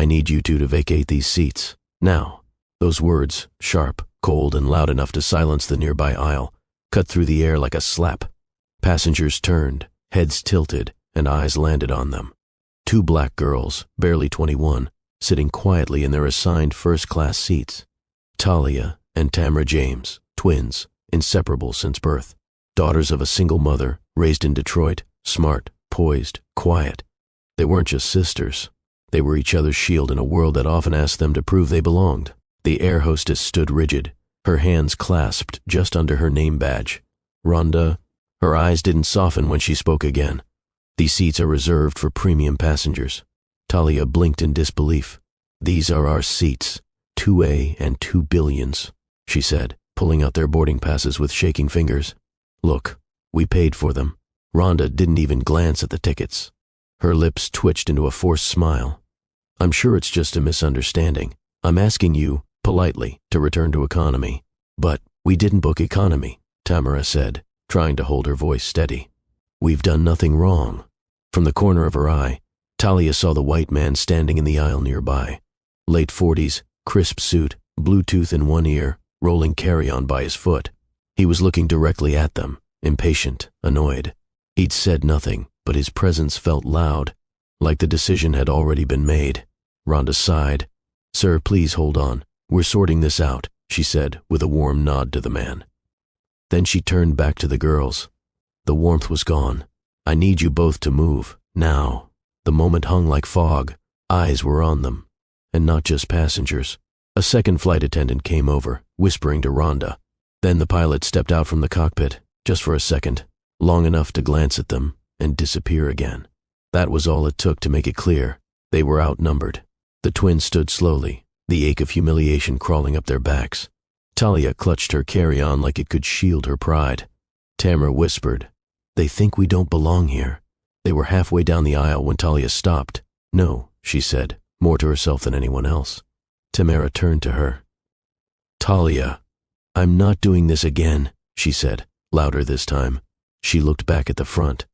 I need you two to vacate these seats. Now." Those words, sharp, cold, and loud enough to silence the nearby aisle, cut through the air like a slap. Passengers turned, heads tilted, and eyes landed on them. Two black girls, barely 21, sitting quietly in their assigned first-class seats. Talia and Tamara James, twins, inseparable since birth. Daughters of a single mother, raised in Detroit, smart, poised, quiet. They weren't just sisters. They were each other's shield in a world that often asked them to prove they belonged. The air hostess stood rigid, her hands clasped just under her name badge. "Rhonda." Her eyes didn't soften when she spoke again. "These seats are reserved for premium passengers." Talia blinked in disbelief. "These are our seats, 2A and 2 billions, she said, pulling out their boarding passes with shaking fingers. "Look, we paid for them." Rhonda didn't even glance at the tickets. Her lips twitched into a forced smile. "I'm sure it's just a misunderstanding. I'm asking you, politely, to return to economy." "But we didn't book economy," Tamara said, trying to hold her voice steady. "We've done nothing wrong." From the corner of her eye, Talia saw the white man standing in the aisle nearby. Late 40s, crisp suit, Bluetooth in one ear, rolling carry-on by his foot. He was looking directly at them, impatient, annoyed. He'd said nothing, but his presence felt loud, like the decision had already been made. Rhonda sighed. "Sir, please hold on. We're sorting this out," she said, with a warm nod to the man. Then she turned back to the girls. The warmth was gone. "I need you both to move, now." The moment hung like fog. Eyes were on them. And not just passengers. A second flight attendant came over, whispering to Rhonda. Then the pilot stepped out from the cockpit, just for a second, long enough to glance at them and disappear again. That was all it took to make it clear. They were outnumbered. The twins stood slowly, the ache of humiliation crawling up their backs. Talia clutched her carry-on like it could shield her pride. Tamara whispered, "They think we don't belong here." They were halfway down the aisle when Talia stopped. "No," she said, more to herself than anyone else. Tamara turned to her. "Talia, I'm not doing this again," she said, louder this time. She looked back at the front.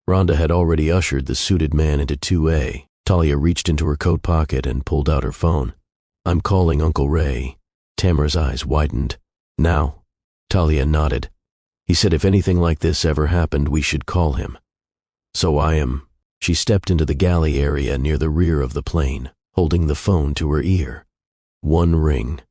Rhonda had already ushered the suited man into 2A. Talia reached into her coat pocket and pulled out her phone. "I'm calling Uncle Ray." Tamara's eyes widened. "Now?" Talia nodded. "He said if anything like this ever happened, we should call him. So I am." She stepped into the galley area near the rear of the plane, holding the phone to her ear. One ring.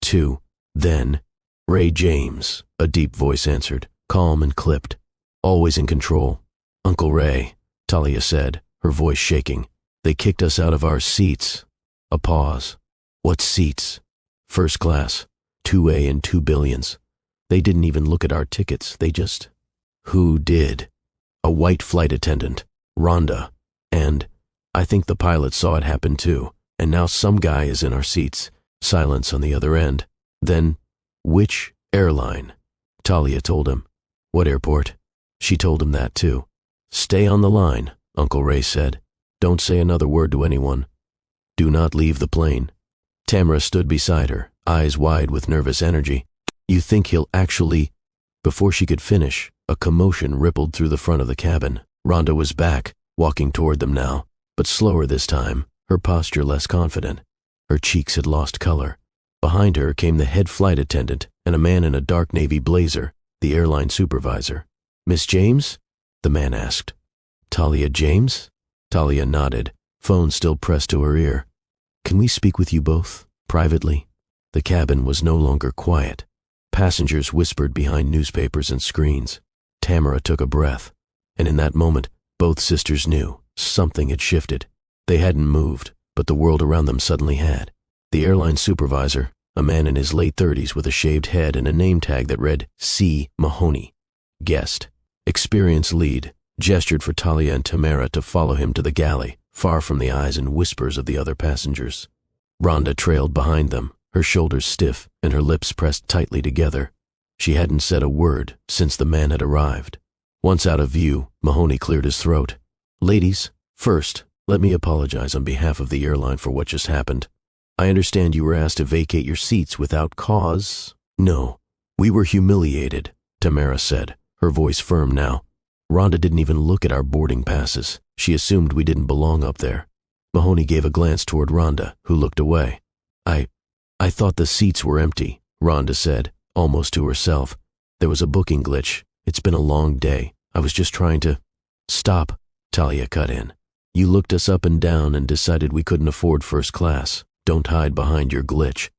Two. Then, "Ray James," a deep voice answered, calm and clipped. "Always in control." "Uncle Ray," Talia said, her voice shaking. "They kicked us out of our seats." A pause. "What seats?" "First class, 2A and 2 billions. They didn't even look at our tickets, they just—" "Who did?" "A white flight attendant, Rhonda. And I think the pilot saw it happen too, and now some guy is in our seats." Silence on the other end. Then, "Which airline?" Talia told him. "What airport?" She told him that too. "Stay on the line," Uncle Ray said. "Don't say another word to anyone. Do not leave the plane." Tamara stood beside her, eyes wide with nervous energy. "You think he'll actually—" Before she could finish, a commotion rippled through the front of the cabin. Rhonda was back, walking toward them now, but slower this time, her posture less confident. Her cheeks had lost color. Behind her came the head flight attendant and a man in a dark navy blazer, the airline supervisor. "Miss James?" the man asked. "Talia James?" Talia nodded, phone still pressed to her ear. "Can we speak with you both, privately?" The cabin was no longer quiet. Passengers whispered behind newspapers and screens. Tamara took a breath, and in that moment, both sisters knew something had shifted. They hadn't moved, but the world around them suddenly had. The airline supervisor, a man in his late 30s with a shaved head and a name tag that read C. Mahoney, guest, experienced lead, gestured for Talia and Tamara to follow him to the galley, far from the eyes and whispers of the other passengers. Rhonda trailed behind them, her shoulders stiff and her lips pressed tightly together. She hadn't said a word since the man had arrived. Once out of view, Mahoney cleared his throat. "Ladies, first, let me apologize on behalf of the airline for what just happened. I understand you were asked to vacate your seats without cause." "No, we were humiliated," Tamara said, her voice firm now. "Rhonda didn't even look at our boarding passes. She assumed we didn't belong up there." Mahoney gave a glance toward Rhonda, who looked away. I thought the seats were empty, Rhonda said, almost to herself. There was a booking glitch. It's been a long day. I was just trying to… Stop, Talia cut in. You looked us up and down and decided we couldn't afford first class. Don't hide behind your glitch.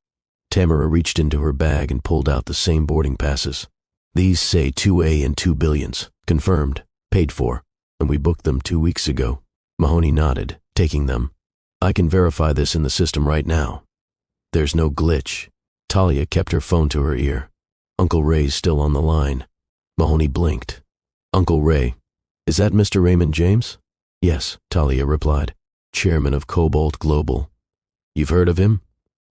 Tamara reached into her bag and pulled out the same boarding passes. These say 2A and 2 billions. Confirmed. Paid for. And we booked them 2 weeks ago. Mahoney nodded, taking them. I can verify this in the system right now. There's no glitch. Talia kept her phone to her ear. Uncle Ray's still on the line. Mahoney blinked. Uncle Ray. Is that Mr. Raymond James? Yes, Talia replied. Chairman of Cobalt Global. You've heard of him?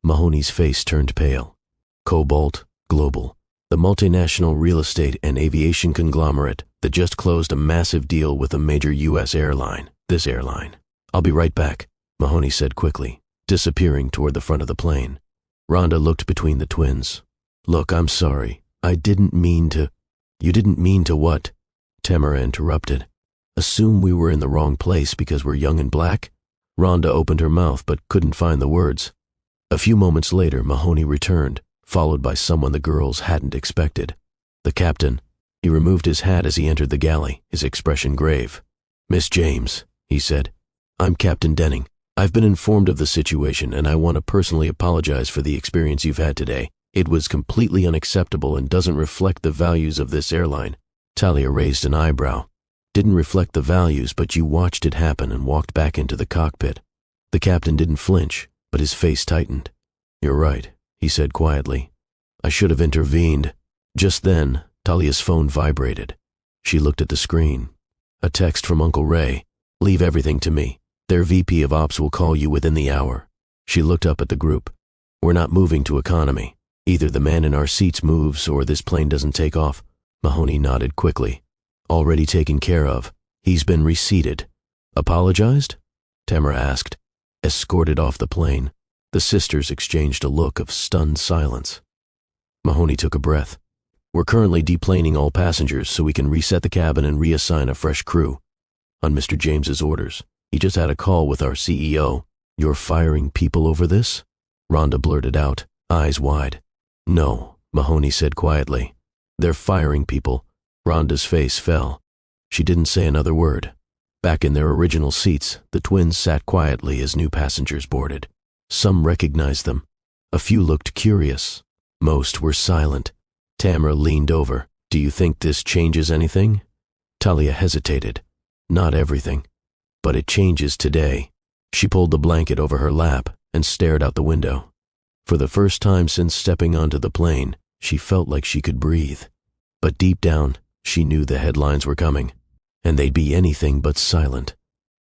Mahoney's face turned pale. Cobalt Global, the multinational real estate and aviation conglomerate that just closed a massive deal with a major U.S. airline. This airline. I'll be right back, Mahoney said quickly, disappearing toward the front of the plane. Rhonda looked between the twins. Look, I'm sorry. I didn't mean to… You didn't mean to what? Tamara interrupted. Assume we were in the wrong place because we're young and black? Rhonda opened her mouth but couldn't find the words. A few moments later, Mahoney returned, followed by someone the girls hadn't expected. The captain. He removed his hat as he entered the galley, his expression grave. Miss James, he said. I'm Captain Denning. I've been informed of the situation and I want to personally apologize for the experience you've had today. It was completely unacceptable and doesn't reflect the values of this airline. Talia raised an eyebrow. Didn't reflect the values, but you watched it happen and walked back into the cockpit. The captain didn't flinch, but his face tightened. You're right, he said quietly. I should have intervened. Just then, Talia's phone vibrated. She looked at the screen. A text from Uncle Ray. Leave everything to me. Their VP of Ops will call you within the hour. She looked up at the group. We're not moving to economy. Either the man in our seats moves or this plane doesn't take off. Mahoney nodded quickly. Already taken care of. He's been reseated. Apologized? Tamara asked. Escorted off the plane. The sisters exchanged a look of stunned silence. Mahoney took a breath. We're currently deplaning all passengers so we can reset the cabin and reassign a fresh crew. On Mr. James's orders. He just had a call with our CEO. You're firing people over this? Rhonda blurted out, eyes wide. No, Mahoney said quietly. They're firing people. Rhonda's face fell. She didn't say another word. Back in their original seats, the twins sat quietly as new passengers boarded. Some recognized them. A few looked curious. Most were silent. Tamara leaned over. Do you think this changes anything? Talia hesitated. Not everything. But it changes today. She pulled the blanket over her lap and stared out the window. For the first time since stepping onto the plane, she felt like she could breathe. But deep down, she knew the headlines were coming, and they'd be anything but silent.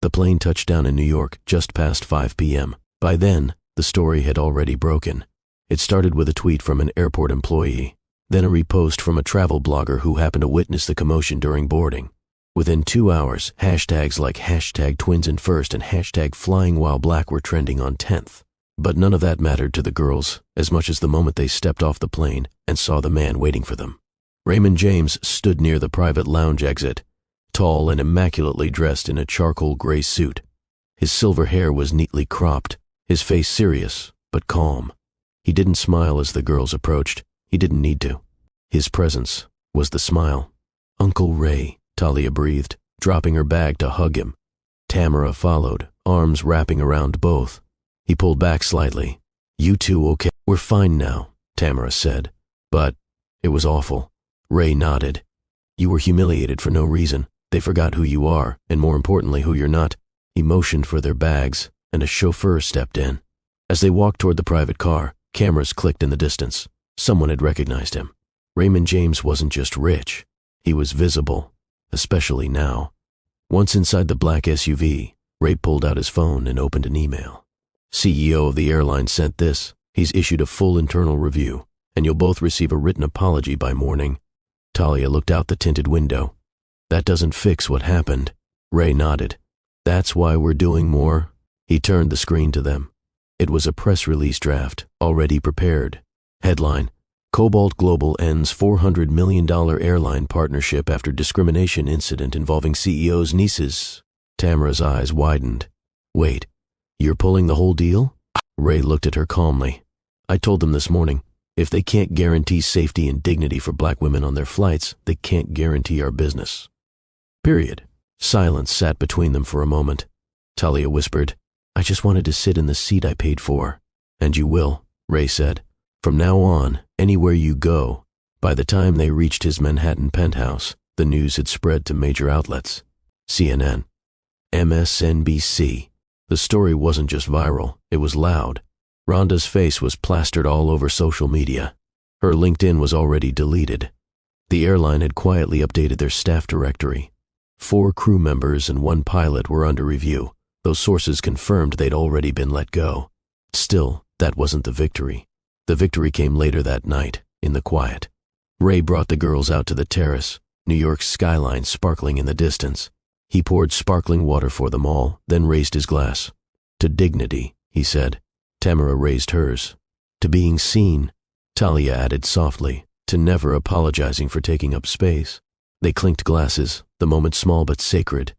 The plane touched down in New York just past 5 p.m. By then, the story had already broken. It started with a tweet from an airport employee, then a repost from a travel blogger who happened to witness the commotion during boarding. Within 2 hours, hashtags like #TwinsInFirst and #FlyingWhileBlack were trending on 10th. But none of that mattered to the girls as much as the moment they stepped off the plane and saw the man waiting for them. Raymond James stood near the private lounge exit, tall and immaculately dressed in a charcoal gray suit. His silver hair was neatly cropped, his face serious but calm. He didn't smile as the girls approached. He didn't need to. His presence was the smile. Uncle Ray, Talia breathed, dropping her bag to hug him. Tamara followed, arms wrapping around both. He pulled back slightly. You two okay? We're fine now, Tamara said. But it was awful. Ray nodded. You were humiliated for no reason. They forgot who you are, and more importantly, who you're not. He motioned for their bags, and a chauffeur stepped in. As they walked toward the private car, cameras clicked in the distance. Someone had recognized him. Raymond James wasn't just rich. He was visible, especially now. Once inside the black SUV, Ray pulled out his phone and opened an email. CEO of the airline sent this. He's issued a full internal review, and you'll both receive a written apology by morning. Talia looked out the tinted window. That doesn't fix what happened. Ray nodded. That's why we're doing more. He turned the screen to them. It was a press release draft, already prepared. Headline: Cobalt Global ends $400 million airline partnership after discrimination incident involving CEO's nieces. Tamara's eyes widened. Wait, You're pulling the whole deal? Ray looked at her calmly. I told them this morning, if they can't guarantee safety and dignity for black women on their flights, they can't guarantee our business. Period. Silence sat between them for a moment. Talia whispered, I just wanted to sit in the seat I paid for. And you will, Ray said. From now on, anywhere you go. By the time they reached his Manhattan penthouse, the news had spread to major outlets. CNN, MSNBC. The story wasn't just viral, it was loud. Rhonda's face was plastered all over social media. Her LinkedIn was already deleted. The airline had quietly updated their staff directory. 4 crew members and 1 pilot were under review. Those sources confirmed they'd already been let go. Still, that wasn't the victory. The victory came later that night, in the quiet. Ray brought the girls out to the terrace, New York's skyline sparkling in the distance. He poured sparkling water for them all, then raised his glass. To dignity, he said. Tamara raised hers. To being seen, Talia added softly, to never apologizing for taking up space. They clinked glasses, the moment small but sacred.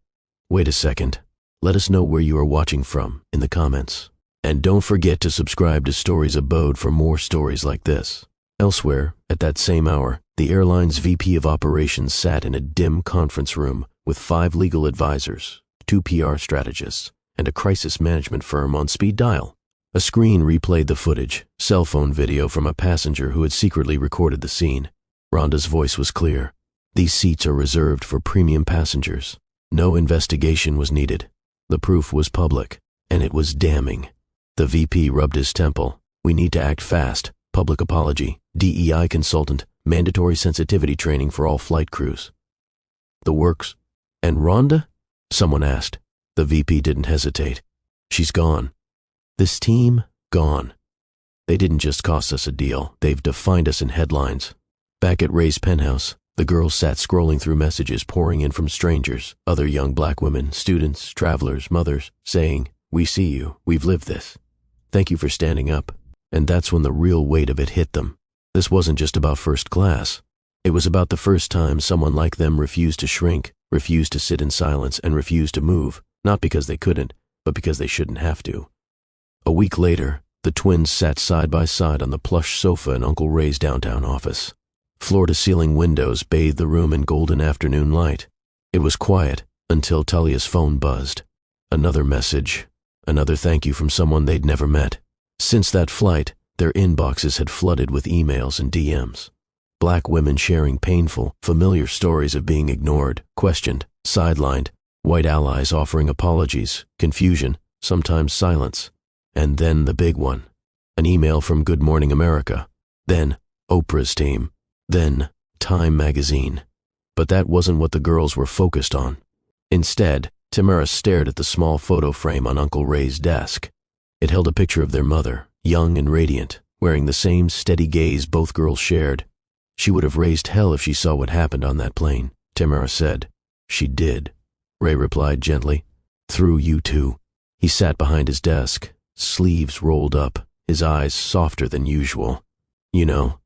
Wait a second. Let us know where you are watching from in the comments. And don't forget to subscribe to Stories Abode for more stories like this. Elsewhere, at that same hour, the airline's VP of operations sat in a dim conference room with 5 legal advisors, 2 PR strategists, and a crisis management firm on speed dial. A screen replayed the footage, cell phone video from a passenger who had secretly recorded the scene. Rhonda's voice was clear. These seats are reserved for premium passengers. No investigation was needed. The proof was public, and it was damning. The VP rubbed his temple. We need to act fast. Public apology, DEI consultant, mandatory sensitivity training for all flight crews. The works. And Rhonda? Someone asked. The VP didn't hesitate. She's gone. This team, gone. They didn't just cost us a deal, they've defined us in headlines. Back at Ray's penthouse, the girls sat scrolling through messages pouring in from strangers, other young black women, students, travelers, mothers, saying, we see you, we've lived this. Thank you for standing up. And that's when the real weight of it hit them. This wasn't just about first class. It was about the first time someone like them refused to shrink, refused to sit in silence, and refused to move, not because they couldn't, but because they shouldn't have to. A week later, the twins sat side by side on the plush sofa in Uncle Ray's downtown office. Floor-to-ceiling windows bathed the room in golden afternoon light. It was quiet until Talia's phone buzzed. Another message, another thank you from someone they'd never met. Since that flight, their inboxes had flooded with emails and DMs. Black women sharing painful, familiar stories of being ignored, questioned, sidelined, white allies offering apologies, confusion, sometimes silence. And then the big one, an email from Good Morning America, then Oprah's team, then Time magazine. But that wasn't what the girls were focused on. Instead, Tamara stared at the small photo frame on Uncle Ray's desk. It held a picture of their mother, young and radiant, wearing the same steady gaze both girls shared. She would have raised hell if she saw what happened on that plane, Tamara said. She did, Ray replied gently. Through you two. He sat behind his desk, sleeves rolled up, his eyes softer than usual. You know,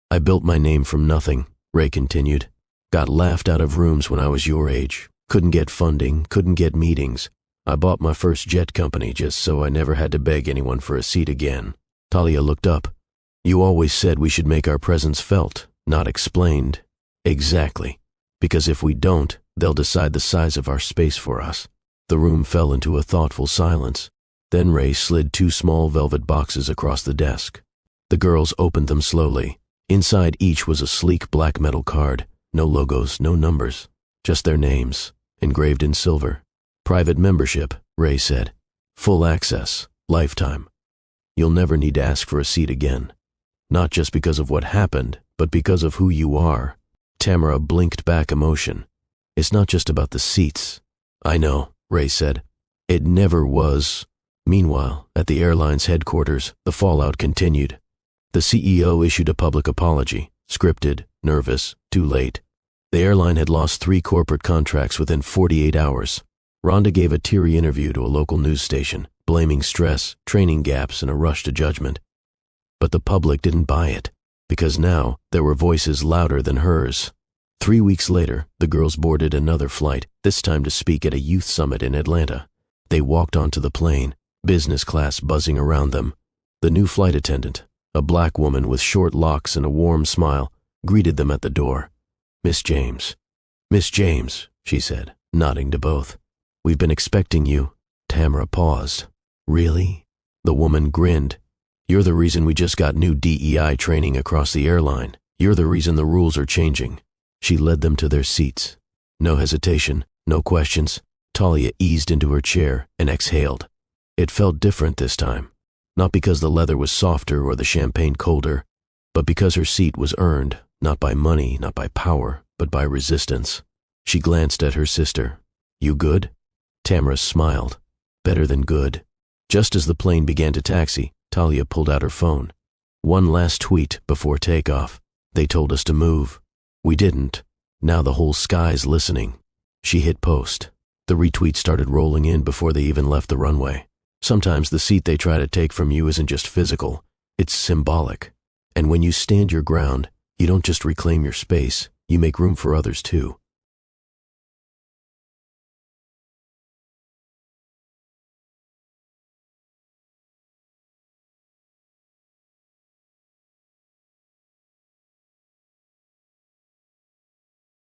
I built my name from nothing, Ray continued. Got laughed out of rooms when I was your age. Couldn't get funding, couldn't get meetings. I bought my first jet company just so I never had to beg anyone for a seat again. Talia looked up. You always said we should make our presence felt, not explained. Exactly. Because if we don't, they'll decide the size of our space for us. The room fell into a thoughtful silence. Then Ray slid 2 small velvet boxes across the desk. The girls opened them slowly. Inside each was a sleek black metal card. No logos, no numbers. Just their names, engraved in silver. Private membership, Ray said. Full access, lifetime. You'll never need to ask for a seat again. Not just because of what happened, but because of who you are. Tamara blinked back emotion. It's not just about the seats. I know, Ray said. It never was. Meanwhile, at the airline's headquarters, the fallout continued. The CEO issued a public apology, scripted, nervous, too late. The airline had lost 3 corporate contracts within 48 hours. Rhonda gave a teary interview to a local news station, blaming stress, training gaps, and a rush to judgment. But the public didn't buy it, because now there were voices louder than hers. 3 weeks later, the girls boarded another flight, this time to speak at a youth summit in Atlanta. They walked onto the plane. business class buzzing around them. The new flight attendant, a black woman with short locks and a warm smile, greeted them at the door. "Miss James." "Miss James," she said, nodding to both. "We've been expecting you." Tamara paused. "Really?" The woman grinned. "You're the reason we just got new DEI training across the airline. You're the reason the rules are changing." She led them to their seats. No hesitation, no questions. Talia eased into her chair and exhaled. It felt different this time, not because the leather was softer or the champagne colder, but because her seat was earned, not by money, not by power, but by resistance. She glanced at her sister. "You good?" Tamara smiled. "Better than good." Just as the plane began to taxi, Talia pulled out her phone. "One last tweet before takeoff. They told us to move. We didn't. Now the whole sky's listening." She hit post. The retweets started rolling in before they even left the runway. Sometimes the seat they try to take from you isn't just physical, it's symbolic. And when you stand your ground, you don't just reclaim your space, you make room for others too.